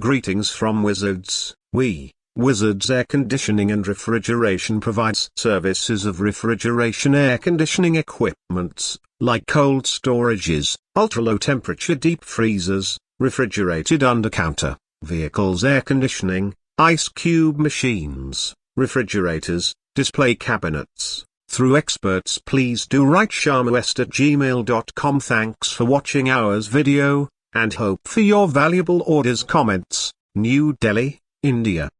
Greetings from Wizards. Wizards Air Conditioning and Refrigeration provides services of refrigeration air conditioning equipments, like cold storages, ultra-low temperature deep freezers, refrigerated under-counter, vehicles air conditioning, ice cube machines, refrigerators, display cabinets. Through experts. Please do write sharmawest@gmail.com. Thanks for watching our video, and hope for your valuable orders. Comments. New Delhi, India.